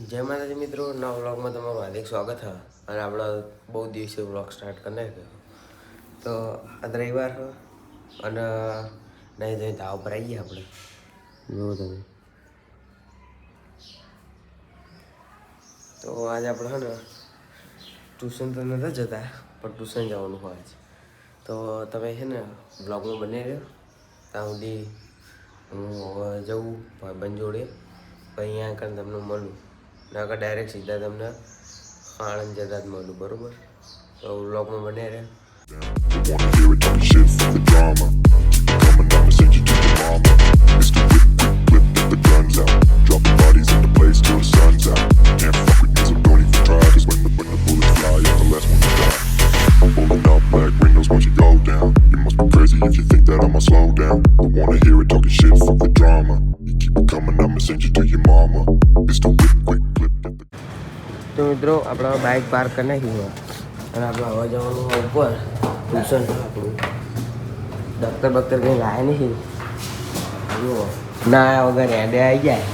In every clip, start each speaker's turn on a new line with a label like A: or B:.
A: જય માતાજી મિત્રો, નવા વ્લોગમાં તમારું હાર્દિક સ્વાગત છે. અને આપણે બહુ દિવસે વ્લોગ સ્ટાર્ટ કરી નાખ્યો. તો આજ રવિવાર છે અને નહીં જઈ તાવ પર આવીએ આપણે. જુઓ તમે. તો આજે આપણે છે ને ટ્યુશન તો નથી જતા, પણ ટ્યુશન જવાનું હોય છે. તો તમે છે ને બ્લોગમાં બની રહ્યો ત્યાં સુધી હું હવે જવું ભાઈબંધ જોડે, પછી અહીંયા આગળ તમને મળું. નાકા ડાયરેક્ટ સીધા તમને આણંદ જતા જ મળું, બરાબર? તો વ્લોગમાં બને રહે.
B: Wanna hear it talking shit for the drama. Keep it coming, I'ma send you to your mama. Mr. Whip, get the guns out. Dropping bodies in the place till the sun's out. Can't fuck with me, so don't even try. Cause when the bullets fly, you're the last one to die. I'm pulling up black windows once you go down. You must be crazy if you think that I'ma slow down. I wanna hear it talking shit for the drama. You keep it coming, I'ma send you to your mama. Mr. Whip, quick clip, get the...
A: તો મિત્રો આપણે bike park કરી નાખ્યું અને આપણે હવા જવાનું ઉપર ટ્યુશન છે આપણું. દફતર બખ્તર કંઈ લાવે નહીં. જુઓ ના આવ્યા વગર હેડે આવી જાય.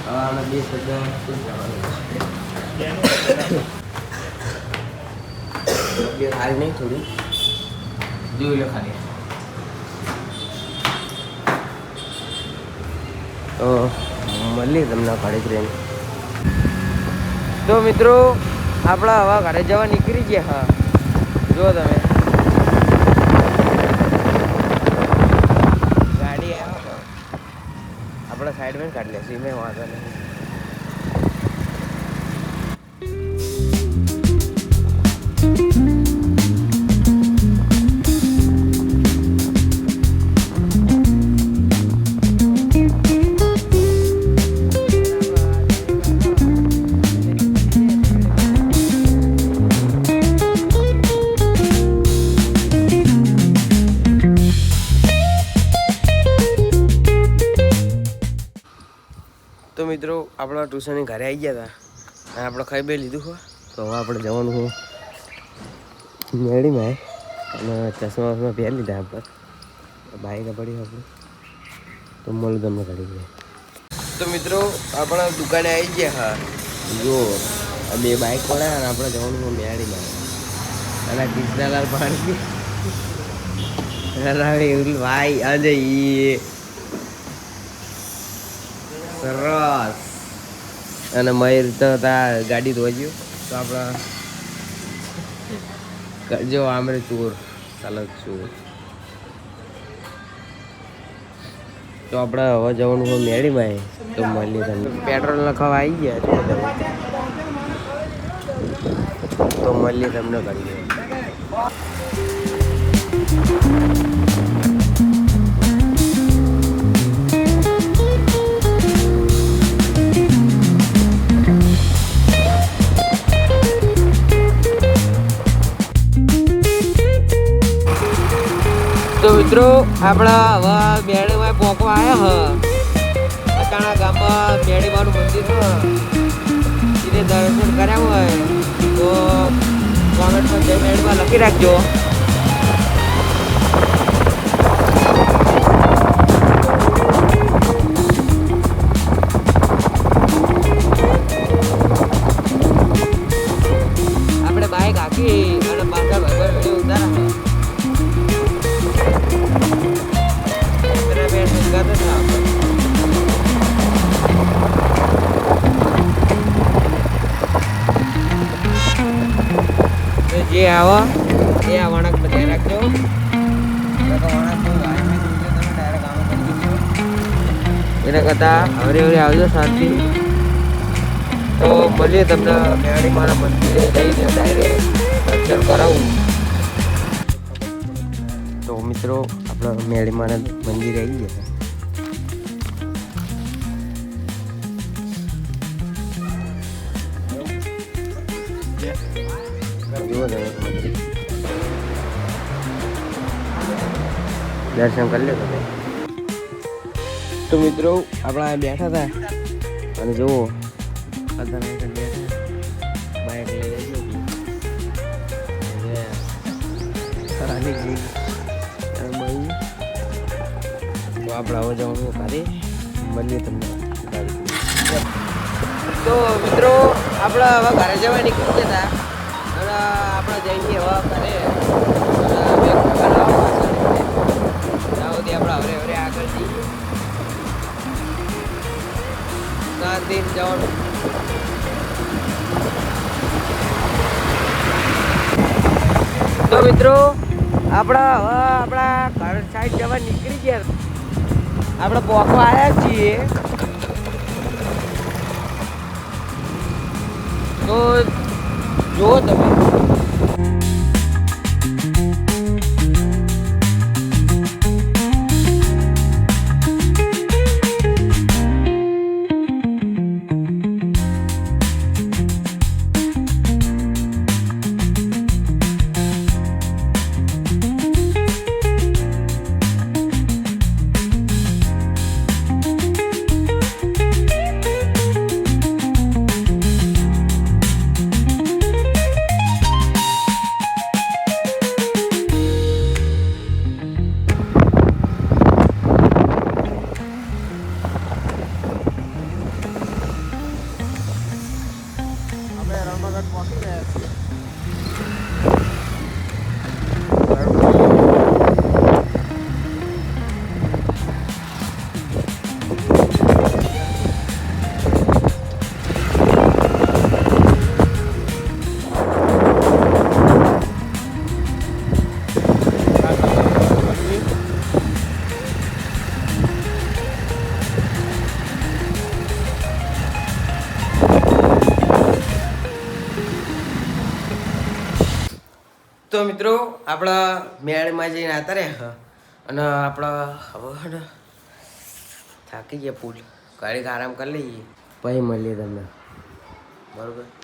A: હવે અમે બે શબ્દ શું જવાનું બે ખાલી નહીં, થોડી જોઈ લો ખાલી. તો મળીએ તમને ઘરે જ રહીને. તો મિત્રો આપણા હવે ઘરે જવા નીકળી ગયા. હા જુઓ તમે, ગાડી આપણે સાઈડમાં કાઢી લેશું, મેં વાંધો નહીં. તો મિત્રો આપણા ટ્યુશનની ઘરે આવી ગયા હતા અને આપણે ખાઈ બે લીધું હોય. તો હવે આપણે જવાનું હોય મેળીમાં અને ચશ્મા વસમાં પહેરી લીધા આપણે. બાઈક પડી આપણે તો મળું તમને ઘડી ગઈ. તો મિત્રો આપણા દુકાને આવી ગયા. હા જુઓ આ બે બાઈક પડ્યા અને આપણે જવાનું હોય મેળીમાં. અને કૃષ્ણલાલ પાણી ભાઈ આજે સરસ. અને મયુર તો ત્યાં ગાડી ધોઈ ગયો. તો આપણા જો આમરે ચોર ચાલો ચોર. તો આપણે હવે જવાનું હોય મેળીમાં. તો મળીએ તમને. પેટ્રોલ લખાવા આવી ગયા છો તમે. તો મળીએ તમને કરી દે. તો મિત્રો આપણા હવે મેળીમાં પહોંચવા આવ્યા હ. અટાણા ગામમાં મેળીમાનું મંદિર છે, એને દર્શન કર્યા હોય તો કોમેન્ટમાં જય મેળીમાં લખી રાખજો. આપણે બાઈક હાકી અને પાછા ભાઈ વિડીયો ઉતારા. જે આવો એ આ વણક બધા રાખજો. એના કરતાં હવરે હવરે આવજો શાંતિ. તો મળીએ તમને મેળી મારા મંદિરે જઈને ડાયરેક્ટ દર્શન કરાવું. તો મિત્રો આપણે મેળી મારા મંદિરે આવી ગયા. દર્શન કરી લે તમે. તો મિત્રો આપણા બેઠા હતા અને જુઓ બાઈક લઈ તો આપણે હવે જવાનું કાઢી મળીએ તમને. તો મિત્રો આપણે હવે ઘરે જવા નીકળી ગયા હતા અને આપણે જઈએ હવે ઘરે ત્યાં સુધી આપણે હવે આગળ જઈએ શાંતિ જવાનું. તો મિત્રો આપણા હવે આપણા ઘર સાઈડ જવા નીકળી ગયા. આપણે પોકવા આવ્યા છીએ તો જુઓ તમે. તો મિત્રો આપણા મેળમાં જઈને આવતા રહ્યા અને આપણા હવે થાકી ગયા ફૂલ ઘડીક આરામ કરી લઈએ પછી મળીએ તમને બરાબર.